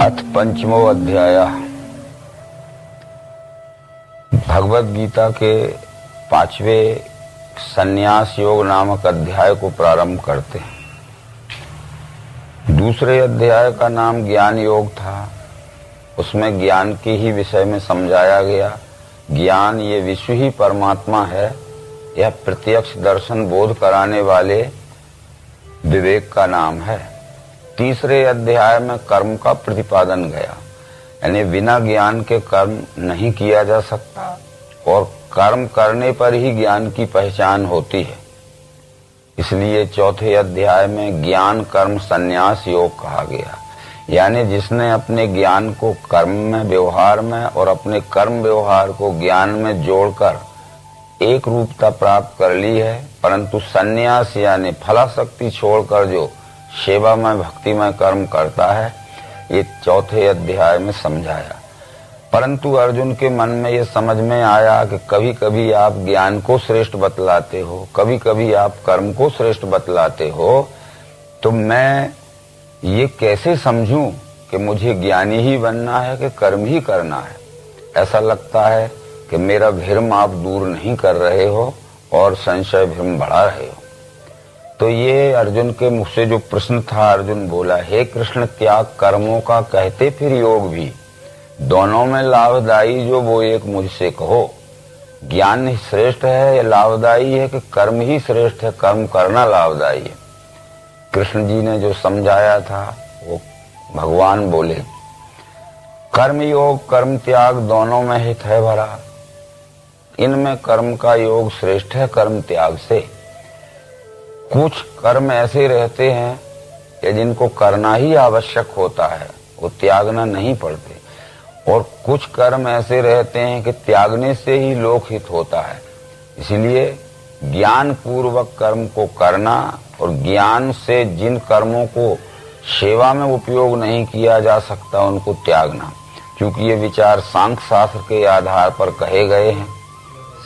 अथ पंचमो अध्याय। भगवद गीता के 5वें संन्यास योग नामक अध्याय को प्रारंभ करते हैं। दूसरे अध्याय का नाम ज्ञान योग था। उसमें ज्ञान के ही विषय में समझाया गया। ज्ञान ये विश्व ही परमात्मा है, यह प्रत्यक्ष दर्शन बोध कराने वाले विवेक का नाम है। तीसरे अध्याय में कर्म का प्रतिपादन गया, यानी बिना ज्ञान के कर्म नहीं किया जा सकता और कर्म करने पर ही ज्ञान की पहचान होती है। इसलिए चौथे अध्याय में ज्ञान कर्म संन्यास योग कहा गया, यानी जिसने अपने ज्ञान को कर्म में व्यवहार में और अपने कर्म व्यवहार को ज्ञान में जोड़कर एक रूपता प्राप्त कर ली है, परंतु संन्यास यानी फलाशक्ति छोड़कर जो सेवा में भक्ति में कर्म करता है, ये चौथे अध्याय में समझाया। परंतु अर्जुन के मन में ये समझ में आया कि कभी कभी आप ज्ञान को श्रेष्ठ बतलाते हो, कभी कभी आप कर्म को श्रेष्ठ बतलाते हो, तो मैं ये कैसे समझूं कि मुझे ज्ञानी ही बनना है कि कर्म ही करना है। ऐसा लगता है कि मेरा भ्रम आप दूर नहीं कर रहे हो और संशय भ्रम बढ़ा रहे हो। तो ये अर्जुन के मुख से जो प्रश्न था, अर्जुन बोला, हे कृष्ण, त्याग कर्मों का कहते फिर योग भी, दोनों में लाभदायी जो वो एक मुझसे कहो। ज्ञान श्रेष्ठ है या लाभदायी है कि कर्म ही श्रेष्ठ है, कर्म करना लाभदायी है। कृष्ण जी ने जो समझाया था वो भगवान बोले, कर्म योग कर्म त्याग दोनों में हित है भरा। इनमें कर्म का योग श्रेष्ठ है कर्म त्याग से। कुछ कर्म ऐसे रहते हैं कि जिनको करना ही आवश्यक होता है, वो त्यागना नहीं पड़ते, और कुछ कर्म ऐसे रहते हैं कि त्यागने से ही लोकहित होता है। इसलिए ज्ञान पूर्वक कर्म को करना और ज्ञान से जिन कर्मों को सेवा में उपयोग नहीं किया जा सकता उनको त्यागना, क्योंकि ये विचार सांख्य शास्त्र के आधार पर कहे गए हैं।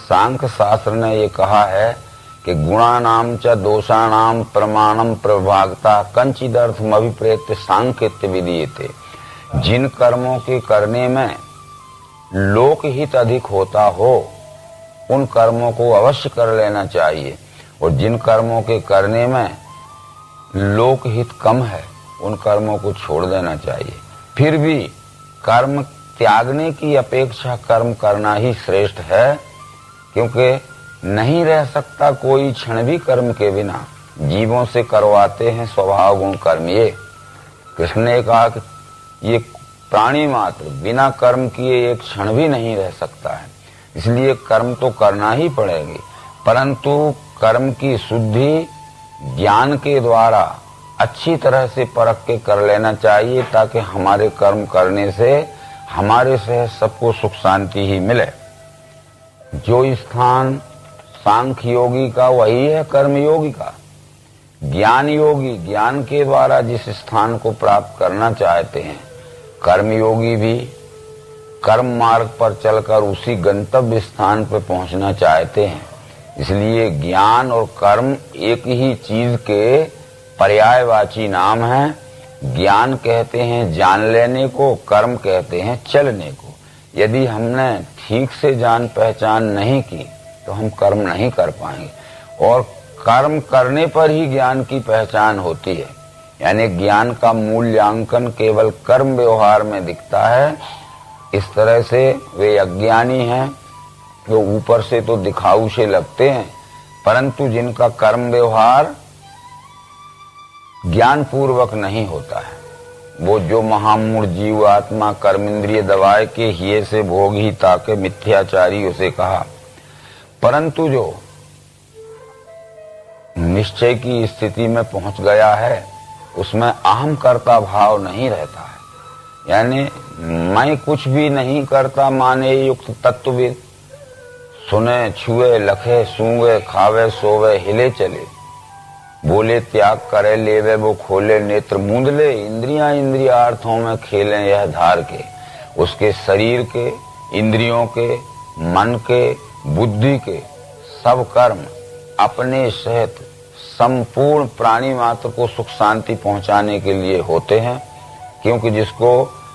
सांख्य शास्त्र ने ये कहा है कि गुणानाम च दोषाणाम प्रमाणम प्रभागता कंचिदर्थम अभिप्रेत्य सांख्यत्य विधीयते। जिन कर्मों के करने में लोकहित अधिक होता हो उन कर्मों को अवश्य कर लेना चाहिए, और जिन कर्मों के करने में लोकहित कम है उन कर्मों को छोड़ देना चाहिए। फिर भी कर्म त्यागने की अपेक्षा कर्म करना ही श्रेष्ठ है, क्योंकि नहीं रह सकता कोई क्षण भी कर्म के बिना। जीवों से करवाते हैं स्वभाव गुण कर्म। ये कृष्ण ने कहा कि ये प्राणी मात्र बिना कर्म किए एक क्षण भी नहीं रह सकता है, इसलिए कर्म तो करना ही पड़ेगी, परंतु कर्म की शुद्धि ज्ञान के द्वारा अच्छी तरह से परख के कर लेना चाहिए, ताकि हमारे कर्म करने से हमारे से सबको सुख शांति ही मिले। जो स्थान सांख्य योगी का वही है कर्म योगी का। ज्ञान योगी ज्ञान के द्वारा जिस स्थान को प्राप्त करना चाहते हैं, कर्म योगी भी कर्म मार्ग पर चलकर उसी गंतव्य स्थान पर पहुंचना चाहते हैं। इसलिए ज्ञान और कर्म एक ही चीज के पर्यायवाची नाम हैं। ज्ञान कहते हैं जान लेने को, कर्म कहते हैं चलने को। यदि हमने ठीक से जान पहचान नहीं की तो हम कर्म नहीं कर पाएंगे, और कर्म करने पर ही ज्ञान की पहचान होती है। यानी ज्ञान का मूल्यांकन केवल कर्म व्यवहार में दिखता है। इस तरह से वे अज्ञानी हैं जो ऊपर से तो दिखाऊ से लगते हैं, परंतु जिनका कर्म व्यवहार ज्ञान पूर्वक नहीं होता है, वो जो महामूढ़ जीव आत्मा कर्मेंद्रिय दबाए के हिये से भोग ही ताके मिथ्याचारी उसे कहा। परंतु जो निश्चय की स्थिति में पहुंच गया है उसमें अहम कर्ता भाव नहीं रहता है, यानी मैं कुछ भी नहीं करता माने युक्त तत्वविद। सुने छुए लखे सूंगे खावे सोवे हिले चले, बोले त्याग करे लेवे वो खोले नेत्र मूंद ले, इंद्रियां इंद्रियार्थों में खेले यह धार के। उसके शरीर के, इंद्रियों के, मन के, बुद्धि के सब कर्म अपने सहित संपूर्ण प्राणी मात्र को सुख शांति पहुंचाने के लिए होते हैं, क्योंकि जिसको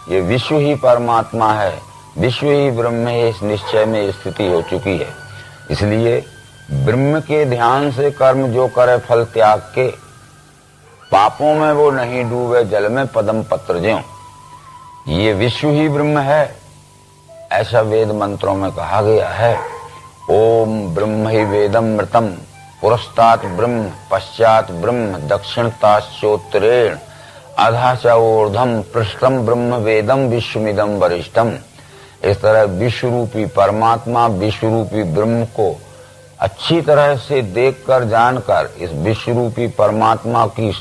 ये विश्व ही परमात्मा है, विश्व ही ब्रह्म है, इस निश्चय में स्थिति हो चुकी है। इसलिए ब्रह्म के ध्यान से कर्म जो करे फल त्याग के, पापों में वो नहीं डूबे जल में पदम पत्र ज्यों। ये विश्व ही ब्रह्म है, ऐसा वेद मंत्रों में कहा गया है। ओम ब्रह्म ही वेदम मृतम, पुरस्तात् ब्रह्म पश्चात ब्रह्म दक्षिणताश्चोत्तरेण अधा च ऊर्ध्वम पृष्ठम ब्रह्म वेदम विश्वमिदम वरिष्ठम। इस तरह विश्व रूपी परमात्मा, विश्व रूपी ब्रह्म को अच्छी तरह से देखकर जानकर इस विश्व रूपी परमात्मा की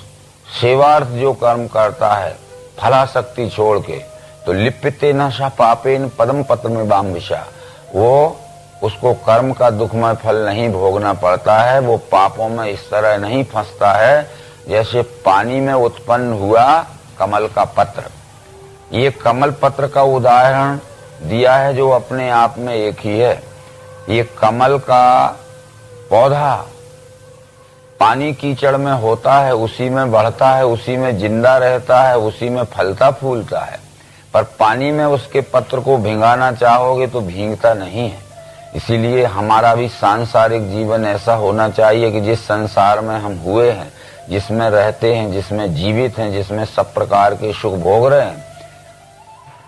सेवार्थ जो कर्म करता है फलाशक्ति छोड़ के, तो लिप्यते नशा पापेन पदम पत्र में बाम विषा, वो उसको कर्म का दुखमय फल नहीं भोगना पड़ता है। वो पापों में इस तरह नहीं फंसता है जैसे पानी में उत्पन्न हुआ कमल का पत्र। ये कमल पत्र का उदाहरण दिया है जो अपने आप में एक ही है। ये कमल का पौधा पानी कीचड़ में होता है, उसी में बढ़ता है, उसी में जिंदा रहता है, उसी में फलता फूलता है। पर पानी में उसके पत्र को भिंगाना चाहोगे तो भींगता नहीं है। इसीलिए हमारा भी सांसारिक जीवन ऐसा होना चाहिए कि जिस संसार में हम हुए हैं, जिसमें रहते हैं, जिसमें जीवित हैं, जिसमें सब प्रकार के सुख भोग रहे हैं,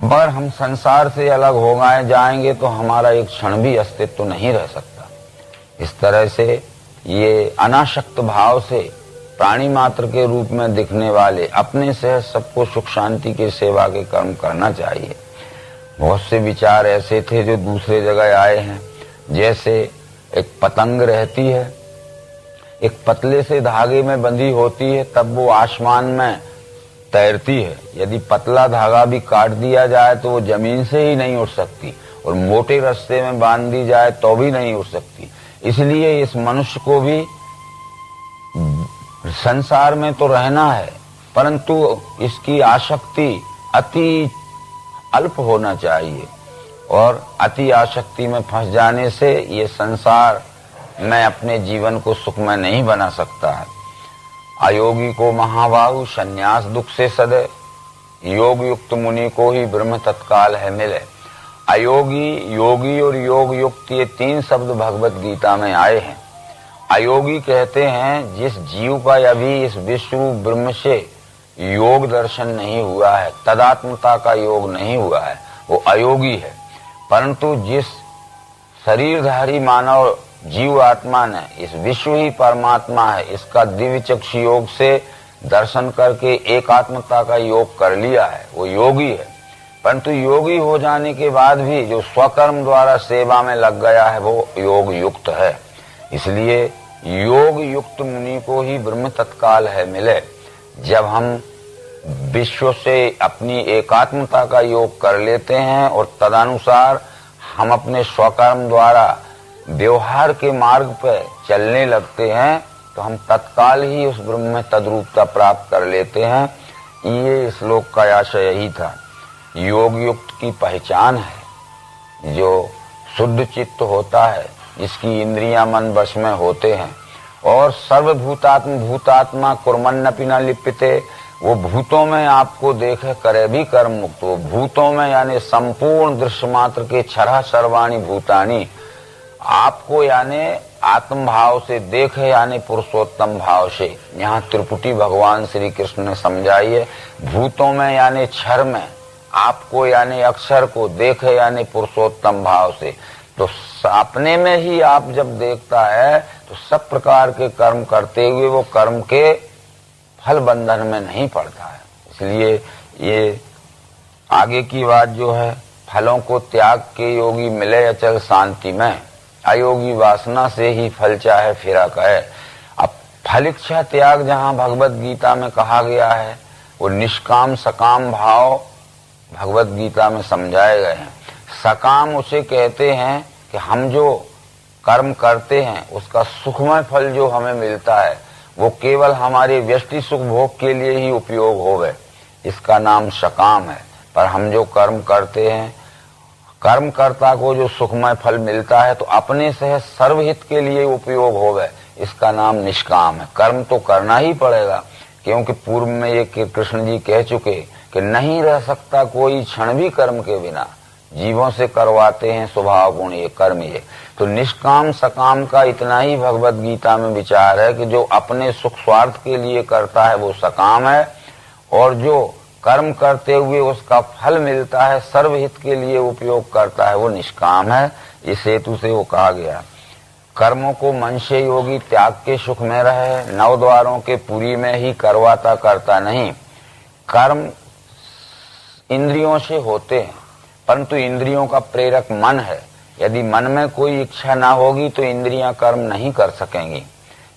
मगर हम संसार से अलग हो गए जाएंगे तो हमारा एक क्षण भी अस्तित्व नहीं रह सकता। इस तरह से ये अनासक्त भाव से प्राणी मात्र के रूप में दिखने वाले अपने से सबको सुख शांति के सेवा के कर्म करना चाहिए। बहुत से विचार ऐसे थे जो दूसरे जगह आए हैं। जैसे एक पतंग रहती है, एक पतले से धागे में बंधी होती है, तब वो आसमान में तैरती है। यदि पतला धागा भी काट दिया जाए तो वो जमीन से ही नहीं उठ सकती, और मोटे रस्ते में बांध दी जाए तो भी नहीं उठ सकती। इसलिए इस मनुष्य को भी संसार में तो रहना है, परंतु इसकी आसक्ति अति अल्प होना चाहिए, और अति आसक्ति में फंस जाने से ये संसार में अपने जीवन को सुखमय नहीं बना सकता है। अयोगी को महाबाहु संन्यास दुख से सदे, योग युक्त मुनि को ही ब्रह्म तत्काल है मिले। अयोगी, योगी और योग युक्त, ये तीन शब्द भगवत गीता में आए हैं। अयोगी कहते हैं जिस जीव का अभी इस विश्व ब्रह्म से योग दर्शन नहीं हुआ है, तदात्मता का योग नहीं हुआ है, वो अयोगी है। परंतु जिस शरीरधारी मानव जीव आत्मा ने इस विश्व ही परमात्मा है, इसका दिव्य चक्षु योग से दर्शन करके एकात्मता का योग कर लिया है, वो योगी है। परंतु योगी हो जाने के बाद भी जो स्वकर्म द्वारा सेवा में लग गया है वो योग युक्त है। इसलिए योग युक्त मुनि को ही ब्रह्म तत्काल है मिले। जब हम विश्व से अपनी एकात्मता का योग कर लेते हैं और तदनुसार हम अपने स्वकर्म द्वारा व्यवहार के मार्ग पर चलने लगते हैं तो हम तत्काल ही उस ब्रह्म में तद्रूपता प्राप्त कर लेते हैं। ये श्लोक का आशय यही था। योग युक्त की पहचान है जो शुद्ध चित्त होता है, जिसकी इंद्रियां मन वश में होते हैं, और सर्वभूतात्म भूतात्मा कुर्मन्नपि न लिप्यते, वो भूतों में आपको देखे करे भी कर्म मुक्त। वो भूतों में यानी संपूर्ण दृश्य मात्र के छरा सर्वाणी भूतानी आपको यानी आत्म भाव से देखे, यानी पुरुषोत्तम भाव से। यहाँ त्रिपुटी भगवान श्री कृष्ण ने समझाई है। भूतों में यानी क्षर में आपको यानी अक्षर को देखे, यानी पुरुषोत्तम भाव से। तो अपने में ही आप जब देखता है तो सब प्रकार के कर्म करते हुए वो कर्म के फल बंधन में नहीं पड़ता है। इसलिए ये आगे की बात जो है, फलों को त्याग के योगी मिले अचल शांति में, अयोगी वासना से ही फल चाहे फिरा कहे। अब फल इच्छा त्याग जहाँ भगवत गीता में कहा गया है, वो निष्काम सकाम भाव भगवत गीता में समझाए गए हैं। सकाम उसे कहते हैं कि हम जो कर्म करते हैं उसका सुखमय फल जो हमें मिलता है वो केवल हमारे व्यष्टि सुख भोग के लिए ही उपयोग होवे, इसका नाम सकाम है। पर हम जो कर्म करते हैं, कर्मकर्ता को जो सुखमय फल मिलता है तो अपने से सर्वहित के लिए उपयोग होवे, इसका नाम निष्काम है। कर्म तो करना ही पड़ेगा, क्योंकि पूर्व में ये कृष्ण जी कह चुके कि नहीं रह सकता कोई क्षण भी कर्म के बिना, जीवों से करवाते हैं स्वभाव गुण ये कर्म ये। तो निष्काम सकाम का इतना ही भगवत गीता में विचार है कि जो अपने सुख स्वार्थ के लिए करता है वो सकाम है, और जो कर्म करते हुए उसका फल मिलता है, सर्वहित के लिए उपयोग करता है, वो निष्काम है। इस हेतु से वो कहा गया कर्मों को मन से योगी त्याग के सुख में रहे, नव द्वारों के पुरी में ही करवाता करता नहीं। कर्म इंद्रियों से होते हैं, परंतु इंद्रियों का प्रेरक मन है। यदि मन में कोई इच्छा ना होगी तो इंद्रियां कर्म नहीं कर सकेंगी।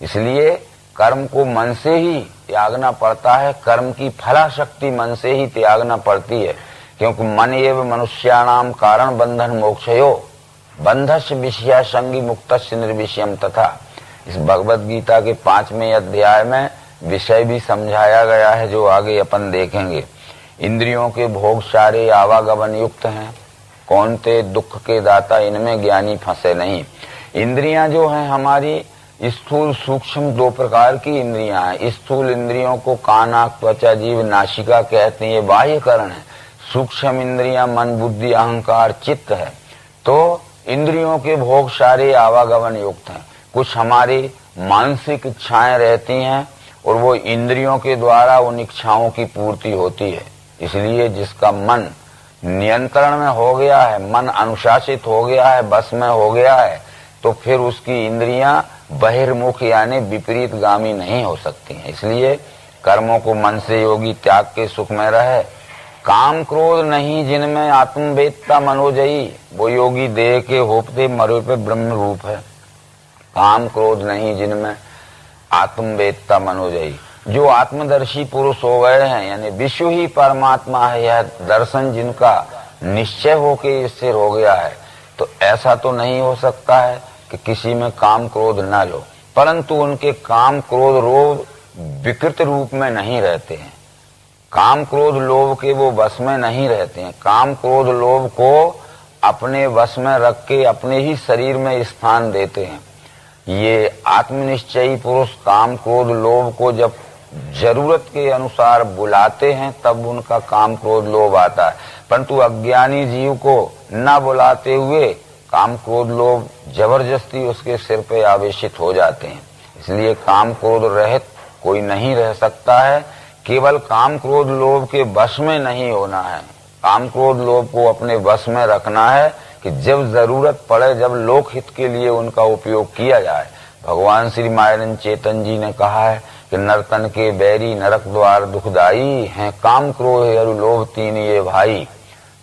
इसलिए कर्म को मन से ही त्यागना पड़ता है, कर्म की फलाशक्ति मन से ही त्यागना पड़ती है, क्योंकि मन एव मनुष्याणाम कारण बंधन मोक्षयो बंधस्य विषया संगी मुक्तस्य निर्विषयम तथा। इस भगवत गीता के 5वें अध्याय में विषय भी समझाया गया है, जो आगे अपन देखेंगे। इंद्रियों के भोग सारे आवागमन युक्त हैं, कौनते दुख के दाता इनमें ज्ञानी फंसे नहीं। इंद्रियां जो हैं हमारी स्थूल सूक्ष्म दो प्रकार की इंद्रियां हैं। स्थूल इंद्रियों को कान आंख त्वचा जीभ नासिका कहते हैं, ये बाह्य करण है। सूक्ष्म इंद्रियां मन बुद्धि अहंकार चित्त है। तो इंद्रियों के भोग सारे आवागमन युक्त हैं। कुछ हमारी मानसिक इच्छाएं रहती हैं और वो इंद्रियों के द्वारा उन इच्छाओं की पूर्ति होती है। इसलिए जिसका मन नियंत्रण में हो गया है, मन अनुशासित हो गया है, बस में हो गया है, तो फिर उसकी इंद्रियां बहिर्मुख यानी विपरीत गामी नहीं हो सकती हैं। इसलिए कर्मों को मन से योगी त्याग के सुख में रहे। काम क्रोध नहीं जिनमें आत्मवेदता मनोजयी, वो योगी देह के होपते मरे पे ब्रह्म रूप है। काम क्रोध नहीं जिनमें आत्मवेदता मनोजयी, जो आत्मदर्शी पुरुष हो गए हैं, यानी विश्व ही परमात्मा है, यह दर्शन जिनका निश्चय होके स्थिर हो गया है। तो ऐसा तो नहीं हो सकता है कि किसी में काम क्रोध न लो, परंतु उनके काम क्रोध लोभ विकृत रूप में नहीं रहते हैं। काम क्रोध लोभ के वो वश में नहीं रहते हैं। काम क्रोध लोभ को अपने वश में रख के अपने ही शरीर में स्थान देते हैं। ये आत्मनिश्चयी पुरुष काम क्रोध लोभ को जब जरूरत के अनुसार बुलाते हैं तब उनका काम क्रोध लोभ आता है, परंतु अज्ञानी जीव को न बुलाते हुए काम क्रोध लोभ जबरदस्ती उसके सिर पे आवेशित हो जाते हैं। इसलिए काम क्रोध रहित कोई नहीं रह सकता है। केवल काम क्रोध लोभ के वश में नहीं होना है, काम क्रोध लोभ को अपने वश में रखना है कि जब जरूरत पड़े, जब लोक हित के लिए उनका उपयोग किया जाए। भगवान श्री मायरन चेतन जी ने कहा है कि नर्तन के बैरी नरक द्वार दुखदाई हैं, काम क्रोध और लोभ तीन ये भाई।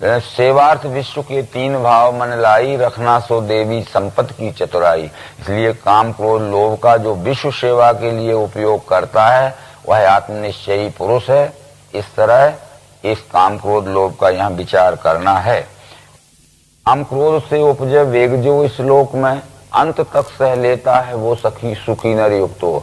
सेवार्थ विश्व के तीन भाव मन लाई, रखना सो देवी संपत्ति की चतुराई। इसलिए काम क्रोध लोभ का जो विश्व सेवा के लिए उपयोग करता है वह आत्मनिश्चयी पुरुष है। इस तरह इस काम क्रोध लोभ का यहाँ विचार करना है। काम क्रोध से उपजे वेग जो इस लोक में अंत तक सह लेता है, वो सखी सुखी नर युक्त हो।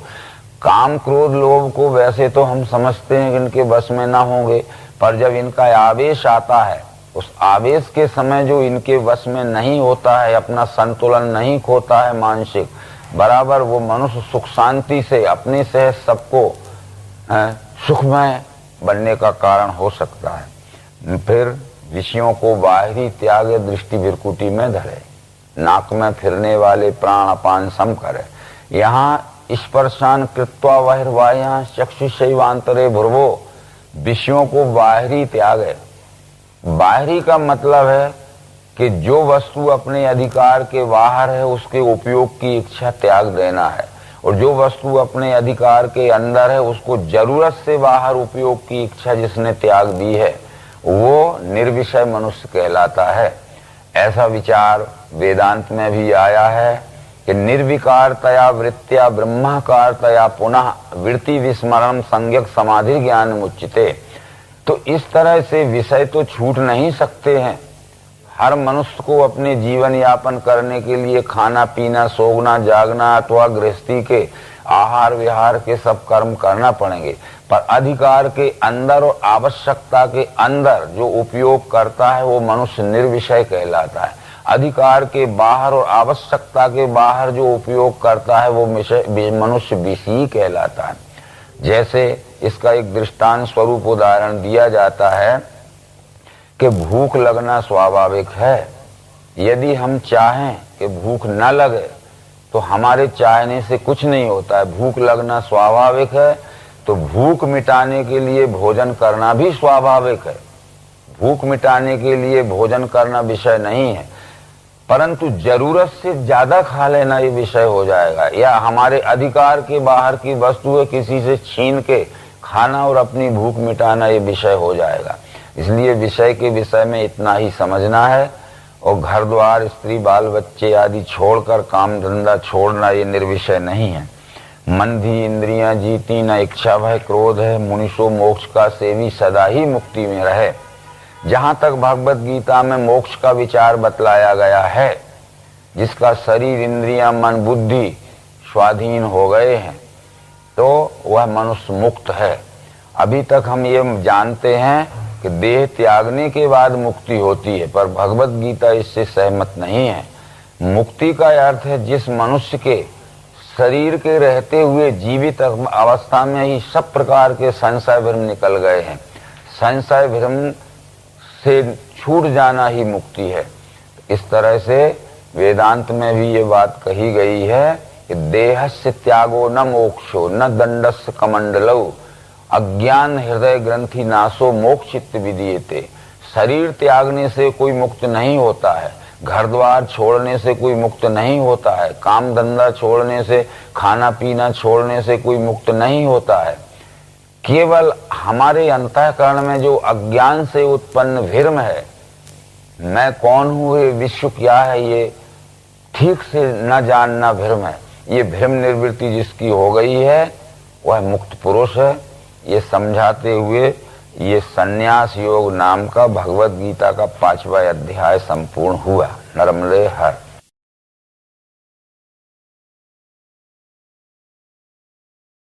काम क्रोध लोभ को वैसे तो हम समझते हैं कि इनके बस में ना होंगे, पर जब इनका आवेश आता है, उस आवेश के समय जो इनके वश में नहीं होता है, अपना संतुलन नहीं खोता है मानसिक, बराबर वो मनुष्य सुख शांति से अपने से सबको सुखमय बनने का कारण हो सकता है। फिर विषयों को बाहरी त्याग दृष्टि विरकुटी में धरे, नाक में फिरने वाले प्राण अपान सम करे। यहाँ स्पर्शान कृत्वा बहिर्वाह्य चक्षुषैवांतरे भुर्वो, विषयों को बाहरी त्याग है। बाहरी का मतलब है कि जो वस्तु अपने अधिकार के बाहर है उसके उपयोग की इच्छा त्याग देना है, और जो वस्तु अपने अधिकार के अंदर है उसको जरूरत से बाहर उपयोग की इच्छा जिसने त्याग दी है वो निर्विषय मनुष्य कहलाता है। ऐसा विचार वेदांत में भी आया है कि निर्विकारतया वृत्त्या ब्रह्माकारतया पुनः वृत्ति विस्मरण संज्ञक समाधि ज्ञान मुच्यते। तो इस तरह से विषय तो छूट नहीं सकते हैं। हर मनुष्य को अपने जीवन यापन करने के लिए खाना पीना सोना जागना अथवा गृहस्थी के आहार विहार के सब कर्म करना पड़ेंगे, पर अधिकार के अंदर और आवश्यकता के अंदर जो उपयोग करता है वो मनुष्य निर्विषय कहलाता है। अधिकार के बाहर और आवश्यकता के बाहर जो उपयोग करता है वो मनुष्य विषयी कहलाता है। जैसे इसका एक दृष्टांत स्वरूप उदाहरण दिया जाता है कि भूख लगना स्वाभाविक है। यदि हम चाहें कि भूख न लगे तो हमारे चाहने से कुछ नहीं होता है। भूख लगना स्वाभाविक है तो भूख मिटाने के लिए भोजन करना भी स्वाभाविक है। भूख मिटाने के लिए भोजन करना विषय नहीं है, परंतु जरूरत से ज्यादा खा लेना ये विषय हो जाएगा, या हमारे अधिकार के बाहर की वस्तु है किसी से छीन के खाना और अपनी भूख मिटाना ये विषय हो जाएगा। इसलिए विषय के विषय में इतना ही समझना है और घर द्वार स्त्री बाल बच्चे आदि छोड़कर काम धंधा छोड़ना ये निर्विषय नहीं है। मन भी इंद्रियां जीती न इच्छा भय क्रोध है, मुनिषो मोक्ष का सेवी सदा ही मुक्ति में रहे। जहां तक भगवत गीता में मोक्ष का विचार बतलाया गया है, जिसका शरीर इंद्रियां मन बुद्धि स्वाधीन हो गए हैं, तो वह मनुष्य मुक्त है। अभी तक हम ये जानते हैं कि देह त्यागने के बाद मुक्ति होती है, पर भगवत गीता इससे सहमत नहीं है। मुक्ति का अर्थ है जिस मनुष्य के शरीर के रहते हुए जीवित अवस्था में ही सब प्रकार के संशय भ्रम निकल गए हैं। संशय भ्रम से छूट जाना ही मुक्ति है। इस तरह से वेदांत में भी ये बात कही गई है कि देहस्य त्यागो न मोक्षो न दंडस्य कमंडलौ, अज्ञान हृदय ग्रंथि नाशो मोक्षित विधीयते। शरीर त्यागने से कोई मुक्त नहीं होता है, घर द्वार छोड़ने से कोई मुक्त नहीं होता है, काम धंधा छोड़ने से, खाना पीना छोड़ने से कोई मुक्त नहीं होता है। केवल हमारे अंतःकरण में जो अज्ञान से उत्पन्न भ्रम है, मैं कौन हूँ, ये विश्व क्या है, ये ठीक से न जानना भ्रम है। ये भ्रम निवृत्ति जिसकी हो गई है वह मुक्त पुरुष है। ये समझाते हुए ये संन्यास योग नाम का भगवत गीता का 5वां अध्याय संपूर्ण हुआ। नर्मदे हर।